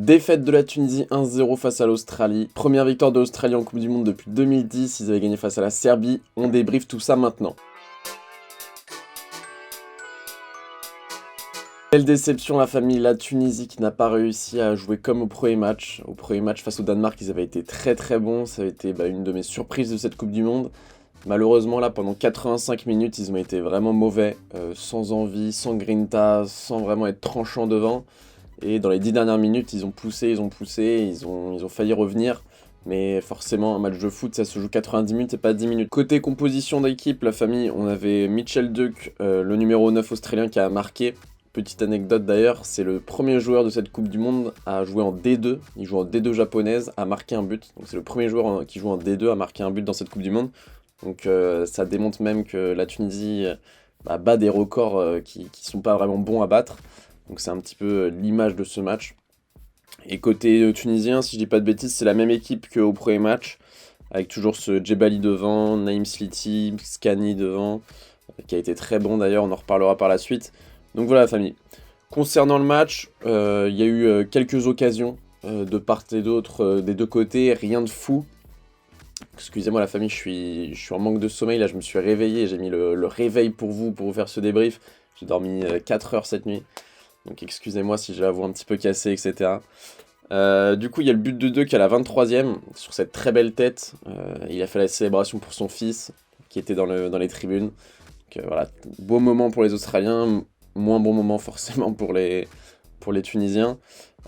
Défaite de la Tunisie 1-0 face à l'Australie. Première victoire de l'Australie en Coupe du Monde depuis 2010. Ils avaient gagné face à la Serbie. On débriefe tout ça maintenant. Quelle déception la famille, la Tunisie qui n'a pas réussi à jouer comme au premier match. Au premier match face au Danemark, ils avaient été très bons. Ça a été une de mes surprises de cette Coupe du Monde. Malheureusement là, pendant 85 minutes, ils ont été vraiment mauvais. Sans envie, sans grinta, sans vraiment être tranchants devant. Et dans les 10 dernières minutes, ils ont poussé, ils ont failli revenir. Mais forcément, un match de foot, ça se joue 90 minutes et pas 10 minutes. Côté composition d'équipe, la famille, on avait Mitchell Duck, le numéro 9 australien qui a marqué. Petite anecdote d'ailleurs, c'est le premier joueur de cette Coupe du Monde à jouer en D2. Il joue en D2 japonaise, à marquer un but. Donc c'est le premier joueur qui joue en D2 à marquer un but dans cette Coupe du Monde. Donc ça démontre même que la Tunisie bat des records qui sont pas vraiment bons à battre. Donc c'est un petit peu l'image de ce match. Et côté tunisien, si je dis pas de bêtises, c'est la même équipe qu'au premier match, avec toujours ce Djebali devant, Naïm Sliti, Skani devant, qui a été très bon d'ailleurs, on en reparlera par la suite. Donc voilà la famille. Concernant le match, il y a eu quelques occasions de part et d'autre, des deux côtés, rien de fou. Excusez-moi la famille, je suis en manque de sommeil, là je me suis réveillé, j'ai mis le réveil pour vous faire ce débrief. J'ai dormi 4 heures cette nuit. Donc excusez-moi si j'ai la voix un petit peu cassée, etc. Du coup, il y a le but de Duck à la 23e, sur cette très belle tête. Il a fait la célébration pour son fils, qui était dans les tribunes. Donc voilà, beau moment pour les Australiens, moins bon moment forcément pour les Tunisiens.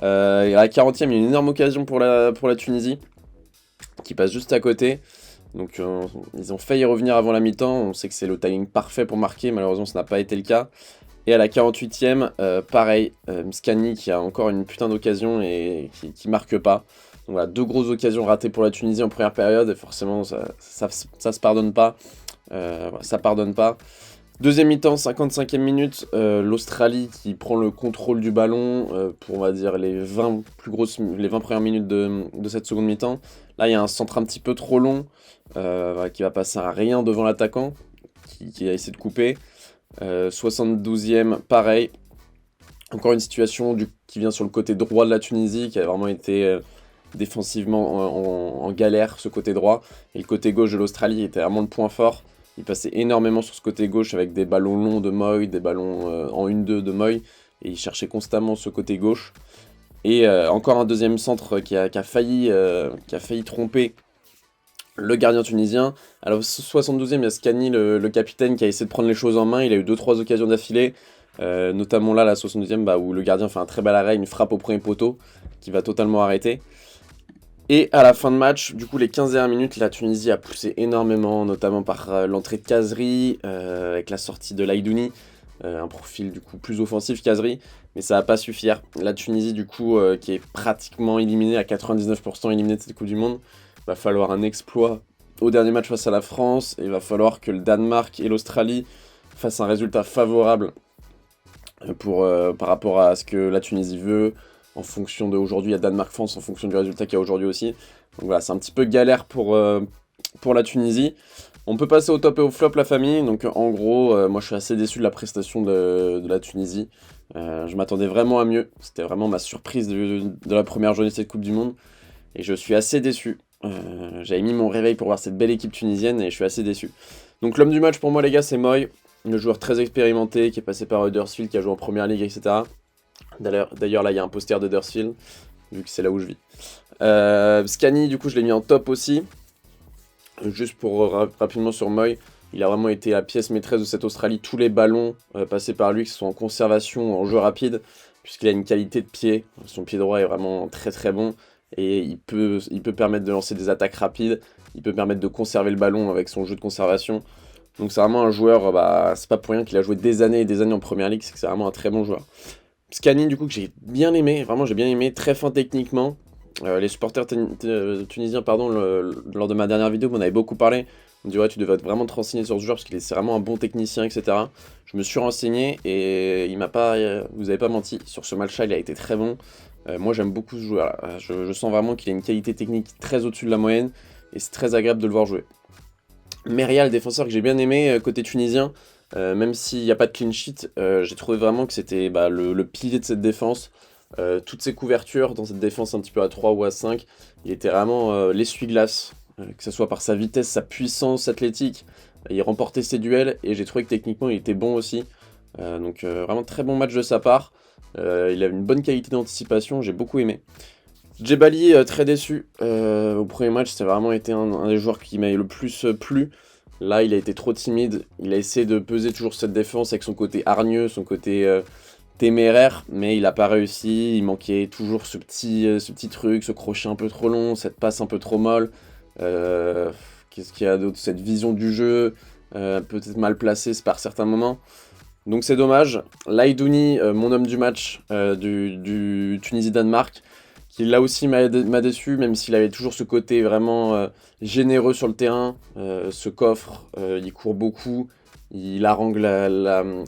Et à la 40e, il y a une énorme occasion pour la Tunisie, qui passe juste à côté. Donc ils ont failli revenir avant la mi-temps, on sait que c'est le timing parfait pour marquer, malheureusement ça n'a pas été le cas. Et à la 48e, pareil, Mskani qui a encore une putain d'occasion et qui marque pas. Donc voilà, deux grosses occasions ratées pour la Tunisie en première période, et forcément ça se pardonne pas. Ça pardonne pas. Deuxième mi-temps, 55e minute, l'Australie qui prend le contrôle du ballon pour on va dire les 20 premières minutes de cette seconde mi-temps. Là il y a un centre un petit peu trop long qui va passer à rien devant l'attaquant qui a essayé de couper. 72e, pareil. Encore une situation qui vient sur le côté droit de la Tunisie, qui a vraiment été défensivement en galère, ce côté droit. Et le côté gauche de l'Australie était vraiment le point fort. Il passait énormément sur ce côté gauche avec des ballons longs de Moy, des ballons en 1-2 de Moy. Et il cherchait constamment ce côté gauche. Et encore un deuxième centre qui a failli tromper le gardien tunisien. À la 72e, il y a Skani, le capitaine, qui a essayé de prendre les choses en main. Il a eu 2-3 occasions d'affilée, notamment là, la 72e, où le gardien fait un très bel arrêt, une frappe au premier poteau, qui va totalement arrêter. Et à la fin de match, du coup, les 15 dernières minutes, la Tunisie a poussé énormément, notamment par l'entrée de Kazri, avec la sortie de Laidouni, un profil du coup plus offensif Kazri, mais ça va pas suffire. La Tunisie, du coup, qui est pratiquement éliminée, à 99% éliminée de cette Coupe du Monde, va falloir un exploit au dernier match face à la France, et il va falloir que le Danemark et l'Australie fassent un résultat favorable par rapport à ce que la Tunisie veut, en fonction de aujourd'hui, il y a Danemark-France, en fonction du résultat qu'il y a aujourd'hui aussi. Donc voilà, c'est un petit peu galère pour la Tunisie. On peut passer au top et au flop, la famille. Donc en gros, moi je suis assez déçu de la prestation de la Tunisie. Je m'attendais vraiment à mieux. C'était vraiment ma surprise de la première journée de cette Coupe du Monde. Et je suis assez déçu. J'avais mis mon réveil pour voir cette belle équipe tunisienne et je suis assez déçu. Donc l'homme du match pour moi les gars c'est Moy, le joueur très expérimenté qui est passé par Huddersfield, qui a joué en première ligue, etc. D'ailleurs là il y a un poster d'Huddersfield, vu que c'est là où je vis. Skani du coup je l'ai mis en top aussi. Juste pour rapidement sur Moy, il a vraiment été la pièce maîtresse de cette Australie. Tous les ballons passés par lui, que ce soit en conservation ou en jeu rapide, puisqu'il a une qualité de pied, son pied droit est vraiment très bon. Et il peut permettre de lancer des attaques rapides, il peut permettre de conserver le ballon avec son jeu de conservation. Donc c'est vraiment un joueur, c'est pas pour rien qu'il a joué des années et des années en première ligue, c'est que c'est vraiment un très bon joueur. Skani du coup que j'ai bien aimé, vraiment j'ai bien aimé, très fin techniquement. Les supporters tunisiens, lors de ma dernière vidéo, m'en avaient beaucoup parlé. On me dit ouais tu devrais vraiment te renseigner sur ce joueur parce qu'il est vraiment un bon technicien, etc. Je me suis renseigné et vous avez pas menti, sur ce match-là il a été très bon. Moi j'aime beaucoup ce joueur là, je sens vraiment qu'il a une qualité technique très au-dessus de la moyenne et c'est très agréable de le voir jouer. Meria, le défenseur que j'ai bien aimé côté tunisien, même s'il n'y a pas de clean sheet, j'ai trouvé vraiment que c'était le pilier de cette défense. Toutes ses couvertures dans cette défense un petit peu à 3 ou à 5, il était vraiment l'essuie-glace, que ce soit par sa vitesse, sa puissance athlétique, il remportait ses duels et j'ai trouvé que techniquement il était bon aussi. Donc vraiment très bon match de sa part. Il avait une bonne qualité d'anticipation, j'ai beaucoup aimé. Djebali, très déçu. Au premier match, c'est vraiment été un des joueurs qui m'a le plus plu. Là, il a été trop timide. Il a essayé de peser toujours cette défense avec son côté hargneux, son côté téméraire, mais il n'a pas réussi. Il manquait toujours ce petit truc, ce crochet un peu trop long, cette passe un peu trop molle. Qu'est-ce qu'il y a d'autre? Cette vision du jeu, peut-être mal placée par certains moments. Donc c'est dommage. Laidouni, mon homme du match du Tunisie-Danemark, qui là aussi m'a déçu, même s'il avait toujours ce côté vraiment généreux sur le terrain, ce coffre, il court beaucoup, il harangue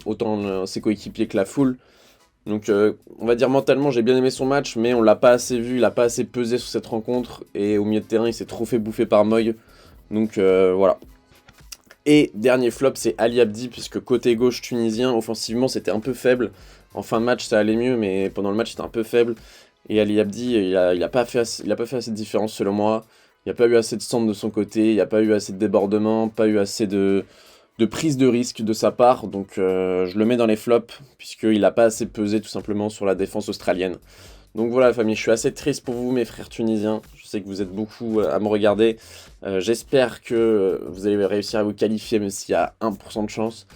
autant ses coéquipiers que la foule. Donc on va dire mentalement j'ai bien aimé son match, mais on l'a pas assez vu, il a pas assez pesé sur cette rencontre, et au milieu de terrain il s'est trop fait bouffer par Moy. Donc voilà. Et dernier flop, c'est Ali Abdi, puisque côté gauche tunisien, offensivement, c'était un peu faible. En fin de match, ça allait mieux, mais pendant le match, c'était un peu faible. Et Ali Abdi, il a pas fait assez de différence, selon moi. Il n'y a pas eu assez de centre de son côté, il n'y a pas eu assez de débordement, pas eu assez de prise de risque de sa part. Donc je le mets dans les flops, puisqu'il n'a pas assez pesé, tout simplement, sur la défense australienne. Donc voilà, famille, je suis assez triste pour vous, mes frères tunisiens. Je sais que vous êtes beaucoup à me regarder. J'espère que vous allez réussir à vous qualifier, même s'il y a 1% de chance.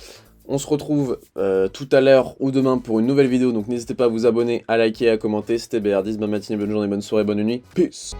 On se retrouve tout à l'heure ou demain pour une nouvelle vidéo. Donc n'hésitez pas à vous abonner, à liker et à commenter. C'était BR10, bonne matinée, bonne journée, bonne soirée, bonne nuit. Peace!